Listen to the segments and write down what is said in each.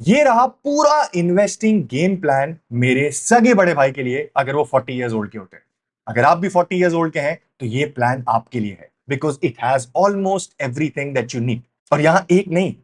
ये रहा पूरा इन्वेस्टिंग गेम प्लान मेरे सगे बड़े भाई के लिए, अगर वो 40 इयर्स ओल्ड के होते हैं। अगर आप भी 40 इयर्स ओल्ड के हैं तो ये प्लान आपके लिए है, because it has almost everything that you need. और यहां एक नहीं,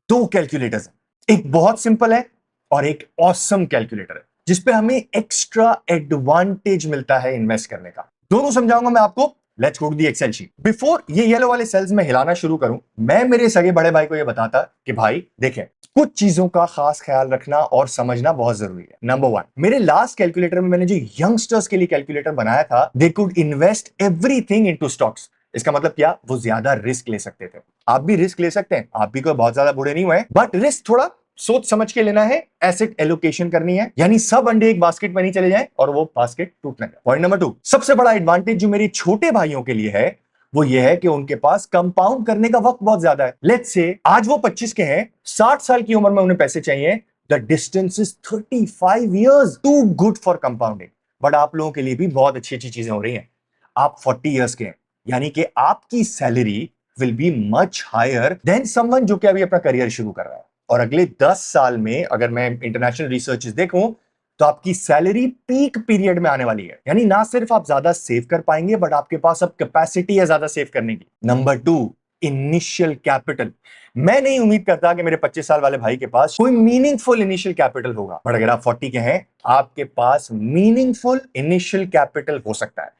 दो कैलकुलेटर्स हैं। एक बहुत सिंपल है और एक ऑसम कैलकुलेटर है, जिसपे हमें एक्स्ट्रा एडवांटेज मिलता है इन्वेस्ट करने का। दोनों समझाऊंगा मैं आपको। Let's go to the excel sheet. Before ये येलो वाले सेल्स में हिलाना शुरू करूं, मैं मेरे सगे बड़े भाई को ये बताता कि भाई देखें, कुछ चीजों का खास ख्याल रखना और समझना बहुत जरूरी है। नंबर वन, मेरे लास्ट कैलकुलेटर में मैंने जो यंगस्टर्स के लिए कैलकुलेटर बनाया था, they could invest everything into stocks. इसका मतलब क्या, वो ज्यादा रिस्क ले सकते थे। आप भी रिस्क ले सकते हैं, आप भी कोई बहुत ज्यादा बुरे नहीं हुए, बट रिस्क थोड़ा सोच समझ के लेना है। एसेट एलोकेशन करनी है, यानी सब अंडे एक बास्केट में नहीं चले जाएं और वो बास्केट टूटने लगे। पॉइंट नंबर टू, सबसे बड़ा एडवांटेज जो मेरे छोटे भाइयों के लिए है वो ये है कि उनके पास कंपाउंड करने का वक्त बहुत ज्यादा है। लेट्स से आज वो 25 के हैं, 60 साल की उम्र में उन्हें पैसे चाहिए। The distance is 35 years, too good for compounding. But आप लोगों के लिए भी बहुत अच्छी अच्छी चीजें हो रही हैं। आप 40 इयर्स के हैं, यानी कि आपकी salary will be much higher than someone जो कि अभी अपना करियर शुरू कर रहा है। और अगले 10 साल में अगर मैं इंटरनेशनल रिसर्च देखूं तो आपकी सैलरी पीक पीरियड में आने वाली है। यानी ना सिर्फ आप ज्यादा सेव कर पाएंगे, बट आपके पास अब कैपेसिटी है ज्यादा सेव करने की। Number two, initial capital. मैं नहीं उम्मीद करता कि मेरे 25 साल वाले भाई के पास कोई मीनिंगफुल इनिशियल कैपिटल होगा, बट अगर आप 40 के हैं, आपके पास मीनिंगफुल इनिशियल कैपिटल हो सकता है,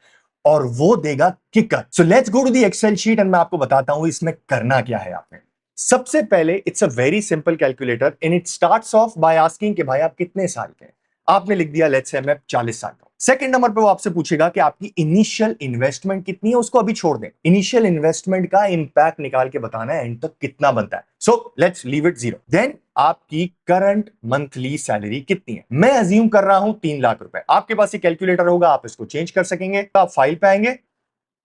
और वो देगा kicker. So let's go to the excel sheet and मैं आपको बताता हूं इसमें करना क्या है। आपने सबसे पहले, it's a very simple calculator and it starts of by asking कि भाई आप कितने साल के हैं। आपने लिख दिया लेट्स से मैं 40 साल का हूं। सेकंड नंबर पे वो आपसे पूछेगा कि आपकी इनिशियल इन्वेस्टमेंट कितनी है, उसको अभी छोड़ दें। इनिशियल इन्वेस्टमेंट का इंपैक्ट निकाल के बताना है एंड तक कितना बनता है। So let's leave it zero. Then आपकी करंट मंथली सैलरी कितनी है। मैं अज्यूम कर रहा हूं 3 लाख रुपए। आपके पास ये कैलकुलेटर होगा, आप इसको चेंज कर सकेंगे। आप फाइल पे आएंगे,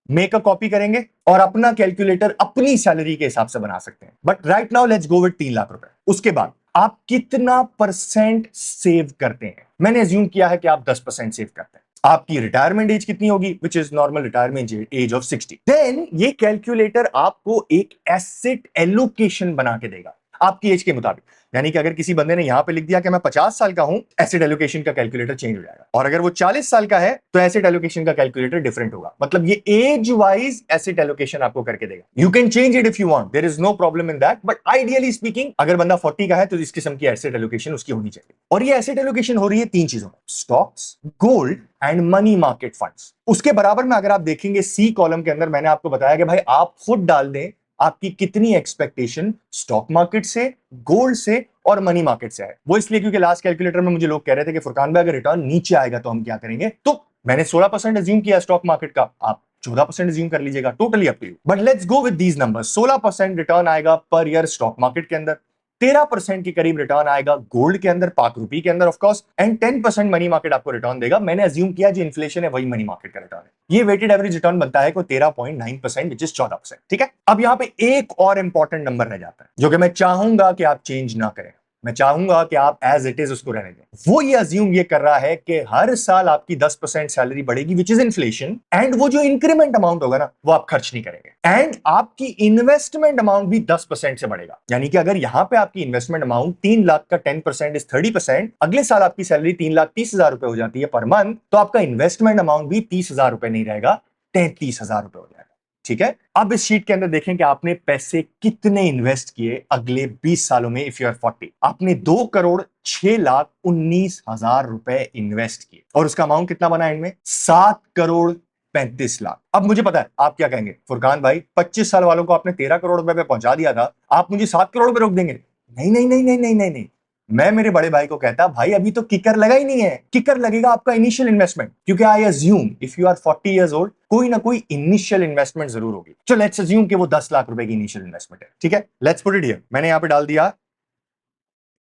मेक अ कॉपी करेंगे और अपना कैलकुलेटर अपनी सैलरी के हिसाब से बना सकते हैं। But right now let's go with 3 lakh रुपए। उसके बाद आप कितना परसेंट सेव करते हैं। मैंने अज्यूम किया है कि आप 10% सेव करते हैं। आपकी रिटायरमेंट एज कितनी होगी, which is normal retirement age of 60। Then ये कैलकुलेटर आपको एक एसेट एलोकेशन बना के देगा आपकी एज के मुताबिक। यानी कि अगर किसी बंदे ने यहां पे लिख दिया कि मैं 50 साल का हूं, एसेट एलोकेशन का कैलकुलेटर चेंज हो जाएगा। और अगर वो 40 साल का है तो एसेट एलोकेशन का कैलकुलेटर डिफरेंट होगा। मतलब ये एज वाइज एसेट एलोकेशन आपको करके देगा। You can change it if you want, there is no problem in that, but ideally speaking अगर बंदा 40 का है तो इस किस्म की एसेट एलोकेशन उसकी होनी चाहिए। और ये एसेट एलोकेशन हो रही है 3 चीजों में, stocks, gold and money market funds. उसके बराबर में अगर आप देखेंगे सी कॉलम के अंदर मैंने आपको बताया कि भाई आप खुद डाल दें आपकी कितनी एक्सपेक्टेशन स्टॉक मार्केट से, गोल्ड से और मनी मार्केट से है। वो इसलिए क्योंकि लास्ट कैलकुलेटर में मुझे लोग कह रहे थे कि फुरकान भाई अगर रिटर्न नीचे आएगा तो हम क्या करेंगे। तो मैंने 16% अज्यूम किया स्टॉक मार्केट का, आप 14% अज्यूम कर लीजिएगा, totally up to you. But let's go with these numbers. 16% return आएगा पर ईयर स्टॉक मार्केट के अंदर, 13% के करीब रिटर्न आएगा गोल्ड के अंदर, पाक रुपी के अंदर ऑफकोर्स, एंड 10% मनी मार्केट आपको रिटर्न देगा। मैंने अज्यूम किया जो इन्फ्लेशन है वही मनी मार्केट का रिटर्न है। ये वेटेड एवरेज रिटर्न बनता है कोई 13.9%, विच इज 14%। ठीक है, अब यहां पे एक और इंपॉर्टेंट नंबर रह जाता है जो कि मैं चाहूंगा कि आप चेंज ना करें। मैं चाहूंगा कि आप एज इट इज उसको रहने दें। वो ये अज्यूम ये कर रहा है कि हर साल आपकी 10% सैलरी बढ़ेगी, विच इज इन्फ्लेशन, एंड वो जो इंक्रीमेंट अमाउंट होगा ना वो आप खर्च नहीं करेंगे, एंड आपकी इन्वेस्टमेंट अमाउंट भी 10% से बढ़ेगा। यानी कि अगर यहां पे आपकी इन्वेस्टमेंट अमाउंट 3 लाख का 10% इज 30%, अगले साल आपकी सैलरी 3,30,000 रुपए हो जाती है पर मंथ, तो आपका इन्वेस्टमेंट अमाउंट भी 30,000 रुपए नहीं रहेगा, 33,000 रुपए हो जाएगा। ठीक है, अब इस शीट के अंदर देखें कि आपने पैसे कितने इन्वेस्ट किए अगले 20 सालों में। इफ यू आर 40, आपने 2,06,19,000 रुपए इन्वेस्ट किए और उसका अमाउंट कितना बना एंड में, 7,35,00,000। अब मुझे पता है आप क्या कहेंगे, फुरकान भाई 25 साल वालों को आपने 13 करोड़ रुपए पे पहुंचा दिया था, आप मुझे 7 करोड़ पे रोक देंगे। नहीं नहीं नहीं नहीं नहीं नहीं नहीं, मैं मेरे बड़े भाई को कहता भाई अभी तो किकर लगा ही नहीं है, किकर लगेगा आपका इनिशियल इन्वेस्टमेंट, क्योंकि I assume if you are 40 years old कोई ना कोई इनिशियल इन्वेस्टमेंट जरूर होगी। चलो लेट्स अज्यूम कि वो 10 लाख रुपए की इनिशियल इन्वेस्टमेंट है। ठीक है, लेट्स पुट इट हियर। मैंने यहां पे डाल दिया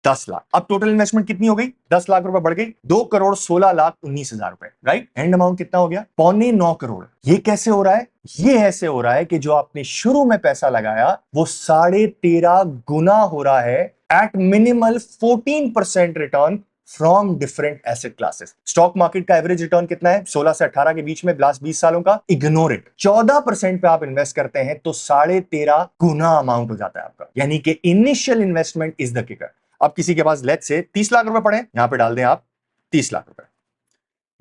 10 लाख। अब टोटल इन्वेस्टमेंट कितनी हो गई, 10 लाख रुपए बढ़ गई 2,16,19,000 रुपए। राइट, एंड अमाउंट कितना हो गया, 8.25 करोड़। ये कैसे हो रहा है, ये ऐसे हो रहा है कि जो आपने शुरू में पैसा लगाया वो 13.5 गुना हो रहा है at minimal 14% return from different asset classes. Stock market का एवरेज रिटर्न कितना है, 16 से 18 के बीच में, लास्ट 20 सालों का, इग्नोर इट। 14% पे आप इन्वेस्ट करते हैं तो 13.5 गुना अमाउंट हो जाता है आपका। यानी कि initial investment is the kicker. अब किसी के पास लेट्स से 30 लाख रुपए पड़े, यहां पे डाल दें आप 30 लाख रुपए,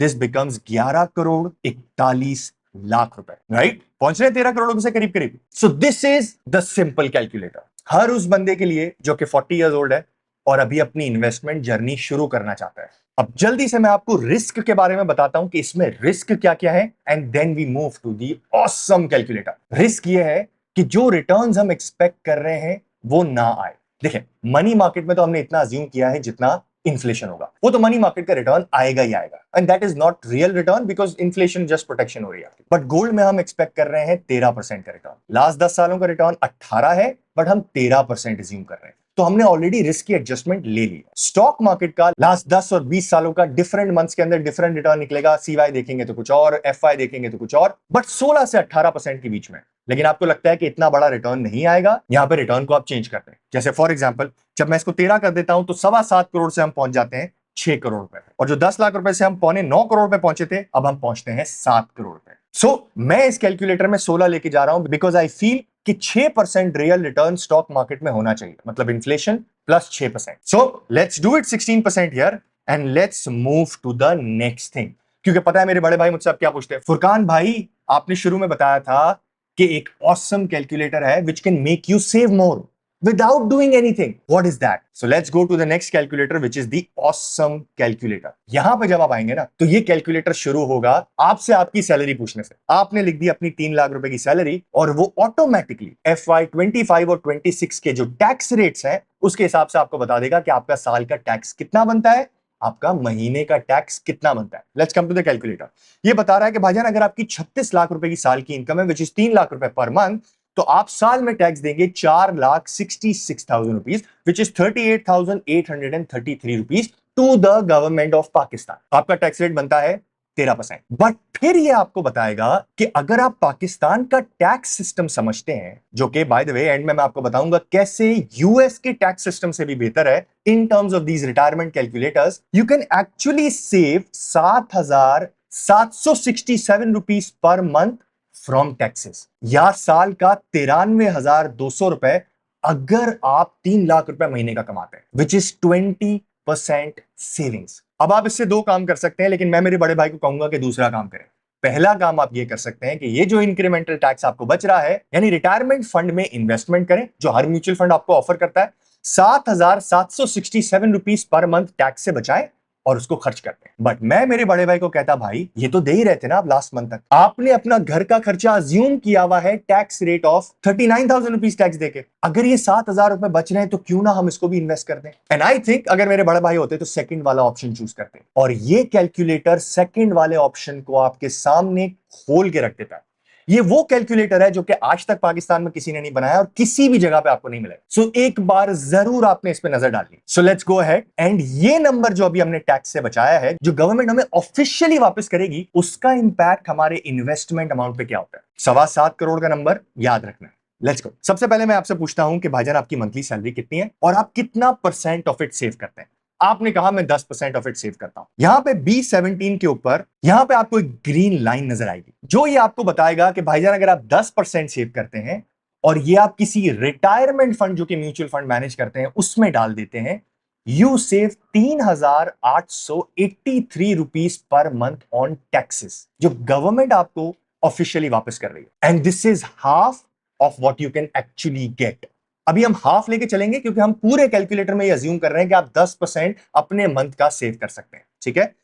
दिस बिकम्स 11 करोड़ 41 लाख रुपए, राइट? पहुंच रहे 13 करोड़ से करीब करीब। So this is the simple calculator हर उस बंदे के लिए जो कि 40 इयर्स ओल्ड है और अभी अपनी इन्वेस्टमेंट जर्नी शुरू करना चाहता है। अब जल्दी से मैं आपको रिस्क के बारे में बताता हूं कि इसमें रिस्क क्या क्या है, and then we move to the awesome calculator. Risk ये है कि जो रिटर्न्स हम एक्सपेक्ट कर रहे हैं वो ना आए। देखिए, मनी मार्केट में तो हमने इतना अज्यूम किया है जितना इन्फ्लेशन होगा वो तो मनी मार्केट का रिटर्न आएगा ही आएगा, and that is not real return because inflation just protection हो रही है। बट गोल्ड में हम एक्सपेक्ट कर रहे हैं 13% का रिटर्न। लास्ट 10 सालों का रिटर्न 18 है, बट हम 13% एज्यूम कर रहे हैं, तो हमने ऑलरेडी रिस्क की एडजस्टमेंट ले ली। स्टॉक मार्केट का लास्ट 10 और 20 सालों का डिफरेंट मंथ्स के अंदर डिफरेंट रिटर्न निकलेगा। सीवाई देखेंगे तो कुछ और, एफआई देखेंगे तो कुछ और, बट 16 से 18% के बीच में। लेकिन आपको लगता है कि इतना बड़ा रिटर्न नहीं आएगा, यहां पे रिटर्न को आप चेंज करते हैं। जैसे फॉर एग्जांपल, जब मैं इसको 13 कर देता हूं तो 7.25 करोड़ से हम पहुंच जाते हैं 6 करोड़ रुपए, और जो 10 लाख रुपए से हम 9.25 करोड़ पे पहुंचे थे, अब हम पहुंचते हैं 7 करोड़ पे। सो मैं इस कैलकुलेटर में 16 लेके जा रहा हूं बिकॉज आई फील कि 6% रियल रिटर्न स्टॉक मार्केट में होना चाहिए, मतलब inflation plus 6%। So let's do it 16% here and let's move to the next thing. क्योंकि पता है मेरे बड़े भाई मुझसे अब क्या पूछते हैं, फुरकान भाई आपने शुरू में बताया था कि एक ऑसम कैलकुलेटर है which can make you save more without doing anything. What is that? So let's go to the next calculator which is the awesome calculator. यहां पे जब आप आएंगे ना तो ये कैलकुलेटर शुरू होगा आपसे आपकी सैलरी पूछने से। आपने लिख दी अपनी 3 लाख रुपए की सैलरी और वो ऑटोमेटिकली FY25 और 26 के जो टैक्स रेट्स हैं उसके हिसाब से आपको बता देगा कि आपका साल का टैक्स कितना बनता है, आपका महीने का टैक्स कितना बनता है। Let's come to the calculator. ये बता रहा है कि भाईजान अगर आपकी 36 लाख रुपए की साल की इनकम है विच इज 3 लाख रुपए पर मंथ, तो आप साल में टैक्स देंगे 4,66,000 rupees which is 38,833 rupees to the government of Pakistan. आपका टैक्स रेट बनता है 13%। बट फिर ये आपको बताएगा कि अगर आप पाकिस्तान का टैक्स सिस्टम समझते हैं, जो कि बाय द वे एंड में मैं आपको बताऊंगा कैसे यूएस के टैक्स सिस्टम से भी बेहतर है in terms of these retirement calculators, you can actually save 7,767 rupees per month from taxes, या साल का 93,200 रुपए अगर आप 3 लाख रुपए महीने का कमाते हैं, विच इज 20% सेविंग्स। अब आप इससे दो काम कर सकते हैं, लेकिन मैं मेरे बड़े भाई को कहूंगा कि दूसरा काम करें। पहला काम आप ये कर सकते हैं कि ये जो इंक्रीमेंटल टैक्स आपको बच रहा है, यानी रिटायरमेंट फंड में इन्वेस्टमेंट करें, जो हर म्यूचुअल फंड आपको ऑफर करता है। 7,767 रुपीज पर मंथ टैक्स से बचाएं और उसको खर्च करते हैं। बट मैं मेरे बड़े भाई को कहता, भाई ये तो दे ही रहते ना आप लास्ट मंथ तक, आपने अपना घर का खर्चा अज्यूम किया हुआ है tax rate of 39,000 rupees tax देके, अगर ये 7,000 रुपए बच रहे हैं तो क्यों ना हम इसको भी इन्वेस्ट कर दें। एंड आई थिंक अगर मेरे बड़े भाई होते तो सेकंड वाला ऑप्शन चूज करते, और ये कैलकुलेटर सेकंड वाले ऑप्शन को आपके सामने खोल के रख देता है। ये वो कैलकुलेटर है जो कि आज तक पाकिस्तान में किसी ने नहीं बनाया और किसी भी जगह पे आपको नहीं मिलेगा। सो एक बार जरूर आपने इस पे नजर डालनी। सो लेट्स गो अहेड एंड ये नंबर जो अभी हमने टैक्स से बचाया है, जो गवर्नमेंट हमें ऑफिशियली वापस करेगी, उसका इंपैक्ट हमारे इन्वेस्टमेंट अमाउंट पे क्या होता है। 7.25 करोड़ का नंबर याद रखना है। Let's go. सबसे पहले मैं आपसे पूछता हूं कि भाईजान आपकी मंथली सैलरी कितनी है और आप कितना % ऑफ इट सेव करते हैं। आपने कहा मैं 10% ऑफ इट सेव करता हूं। यहां पे B17 के ऊपर यहां पे आपको एक ग्रीन लाइन नजर आएगी, जो ये आपको बताएगा कि भाईजान अगर आप 10% सेव करते हैं और ये आप किसी रिटायरमेंट फंड जो कि म्यूचुअल फंड मैनेज करते हैं उसमें डाल देते हैं, you save 3,883 rupees per month on taxes, जो गवर्नमेंट आपको ऑफिशियली वापस कर रही है। And this is half of what you can actually get. अभी हम हाफ लेके चलेंगे क्योंकि हम पूरे कैलकुलेटर में ये अज्यूम कर रहे हैं कि आप 10% अपने मंथ का सेव कर सकते हैं। ठीक है,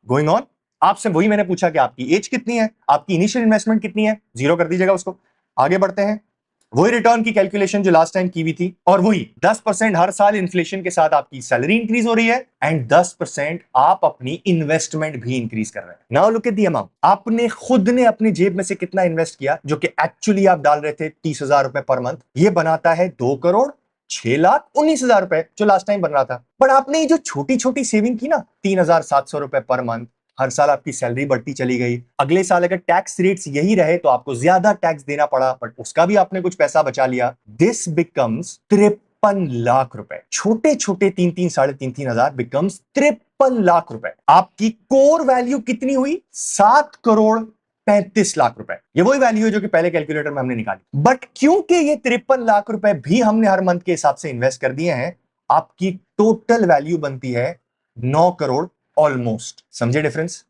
गोइंग ऑन। आपसे वही मैंने पूछा कि आपकी एज कितनी है, आपकी इनिशियल इन्वेस्टमेंट कितनी है, 0 कर दीजिएगा उसको। आगे बढ़ते हैं, वही रिटर्न की कैलकुलेशन जो लास्ट टाइम की हुई थी, और वही 10% हर साल इन्फ्लेशन के साथ आपकी सैलरी इंक्रीज हो रही है एंड 10% आप अपनी इन्वेस्टमेंट भी इंक्रीज कर रहे हैं। Now look at the amount. आपने खुद ने अपनी जेब में से कितना इन्वेस्ट किया, जो कि एक्चुअली आप डाल रहे थे 30,000 रुपए पर मंथ, ये बनाता है 2,06,19,000 रुपए जो लास्ट टाइम बन रहा था। बट आपने ये जो छोटी छोटी सेविंग की ना, 3,700 रुपए पर मंथ, हर साल आपकी सैलरी बढ़ती चली गई। अगले साल अगर टैक्स रेट्स यही रहे तो आपको ज्यादा टैक्स देना पड़ा, बट उसका भी आपने कुछ पैसा बचा लिया। दिस बिकम्स 53 लाख रुपए। छोटे छोटे 3-3, 3.5 हजार बिकम्स 53 लाख रुपए। आपकी कोर वैल्यू कितनी हुई? 7 करोड़ 35 लाख रुपए। ये वही वैल्यू है जो कि पहले कैलकुलेटर में हमने निकाली। बट क्योंकि ये 53 लाख रुपए भी हमने हर मंथ के हिसाब से इन्वेस्ट कर दिए हैं, आपकी टोटल वैल्यू बनती है 9 करोड़ ऑलमोस्ट। समझे डिफरेंस?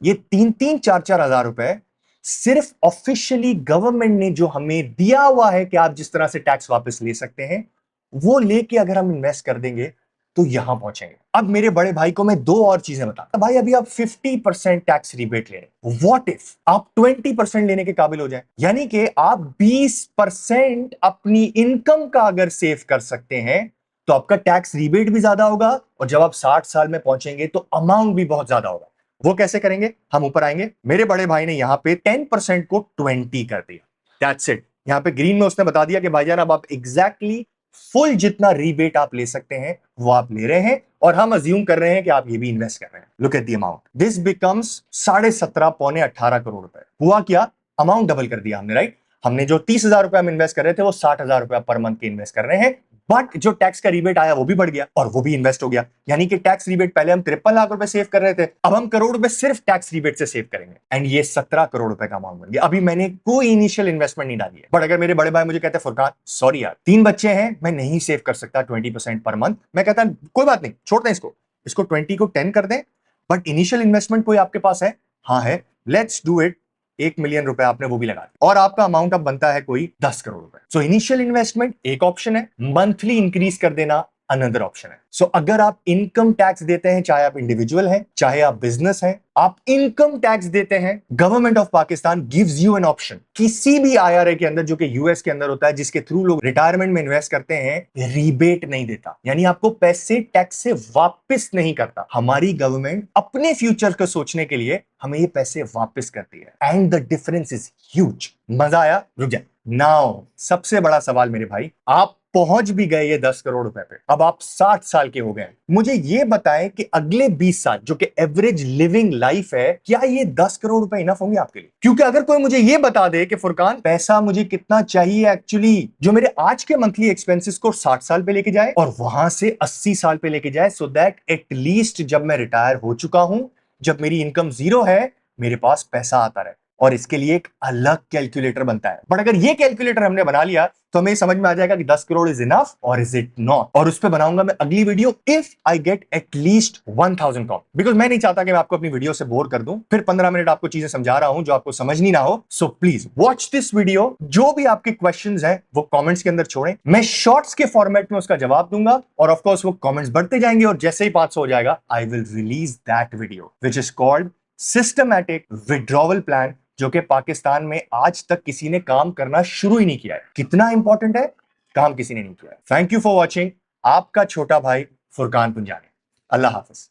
ये 3-3, 4-4 हजार रुपए सिर्फ ऑफिशियली गवर्नमेंट ने जो हमें दिया हुआ है कि आप जिस तरह से टैक्स वापस ले सकते हैं, वो लेके अगर हम इन्वेस्ट कर देंगे तो यहां पहुंचेंगे। अब मेरे बड़े भाई को मैं दो और चीजें बताता। भाई अभी आप 50% टैक्स रिबेट ले रहे हैं, व्हाट इफ आप 20% लेने के काबिल हो जाए? यानी कि आप 20% अपनी इनकम का अगर सेव कर सकते हैं तो आपका टैक्स रिबेट भी ज्यादा होगा, और जब आप 60 साल में पहुंचेंगे तो अमाउंट भी बहुत ज्यादा होगा। वो कैसे करेंगे, हम ऊपर आएंगे। मेरे बड़े भाई ने यहां पे 10% को 20 कर दिया, दैट्स इट। यहां पे ग्रीन में उसने बता दिया कि भाईजान अब आप एग्जैक्टली फुल जितना रीबेट आप ले सकते हैं वो आप ले रहे हैं, और हम अज्यूम कर रहे हैं कि आप ये भी इन्वेस्ट कर रहे हैं। Look at the amount, this becomes 17.5 पौने 18 करोड़ रुपए। हुआ क्या, अमाउंट डबल कर दिया हमने, राइट? हमने जो 30,000 रुपए हम इन्वेस्ट कर रहे थे वो 60,000 रुपए पर मंथ के इन्वेस्ट कर रहे हैं, बट जो टैक्स का रिबेट आया वो भी बढ़ गया और वो भी इन्वेस्ट हो गया। यानी कि टैक्स रिबेट पहले हम 53 लाख रुपए सेव कर रहे थे, अब हम करोड़ रुपए सिर्फ टैक्स रिबेट से सेव करेंगे, एंड ये 17 करोड़ रुपए का अमाउंट बन गया। अभी मैंने कोई इनिशियल इन्वेस्टमेंट नहीं डाली है, बट अगर मेरे बड़े भाई मुझे कहते हैं फुरकान सॉरी यार 3 बच्चे हैं, मैं नहीं सेव कर सकता 20% पर मंथ, मैं कहता कोई बात नहीं, छोड़ दें इसको 20 को 10 कर दें, बट इनिशियल इन्वेस्टमेंट कोई आपके पास है? हाँ है, लेट्स डू इट। 1 मिलियन रुपए आपने वो भी लगा दिया और आपका अमाउंट अब बनता है कोई 10 करोड़ रुपए। सो इनिशियल इन्वेस्टमेंट एक ऑप्शन है, मंथली इंक्रीज कर देना अनदर ऑप्शन है। सो अगर आप इनकम टैक्स देते हैं, चाहे आप इंडिविजुअल हैं चाहे आप बिजनेस हैं, आप इनकम टैक्स देते हैं, government of Pakistan gives you an option किसी भी आईआरए के अंदर जो कि यूएस के अंदर होता है, जिसके थ्रू लोग रिटायरमेंट में इन्वेस्ट करते हैं, रिबेट नहीं देता, यानी आपको पैसे टैक्स से वापस नहीं करता। हमारी गवर्नमेंट अपने फ्यूचर को सोचने के लिए हमें ये पैसे वापस करती है, and the difference is huge. मजा आया? रुक जाए। नाउ सबसे बड़ा सवाल मेरे भाई, आप पहुंच भी गए ये 10 करोड़ रुपए पे, अब आप 60 साल के हो गए, मुझे ये बताएं कि अगले 20 साल जो कि एवरेज लिविंग लाइफ है, क्या ये 10 करोड़ रुपए इनफ होंगे आपके लिए? क्योंकि अगर कोई मुझे ये बता दे कि फुरकान पैसा मुझे कितना चाहिए एक्चुअली जो मेरे आज के मंथली एक्सपेंसेस को 60 साल पे लेके जाए और वहां से 80 साल पे लेके जाए, सो दैट एटलीस्ट जब मैं रिटायर हो चुका हूं, जब मेरी इनकम जीरो है, मेरे पास पैसा आता रहे, और इसके लिए एक अलग कैलकुलेटर बनता है। बट अगर ये कैलकुलेटर हमने बना लिया तो हमें समझ में आ जाएगा कि 10 करोड़ इज इनफ और इज इट नॉट, और उस पर बनाऊंगा मैं अगली video if I get at least 1000 comment, because मैं नहीं चाहता कि मैं आपको अपनी वीडियो से बोर कर दूं, फिर 15 मिनट आपको चीजें समझा रहा हूं जो आपको समझ नहीं ना हो। So please watch this video, जो भी आपके क्वेश्चंस हैं वो कमेंट्स के अंदर छोड़ें, मैं शॉर्ट्स के फॉर्मेट में उसका जवाब दूंगा, और ऑफ कोर्स वो कमेंट्स बढ़ते जाएंगे, और जैसे ही 500 हो जाएगा I will release that video which is called systematic withdrawal plan, जो कि पाकिस्तान में आज तक किसी ने काम करना शुरू ही नहीं किया है। कितना इंपॉर्टेंट है, काम किसी ने नहीं किया है। थैंक यू फॉर वॉचिंग, आपका छोटा भाई फुरकान पुंजानी। अल्लाह हाफिज।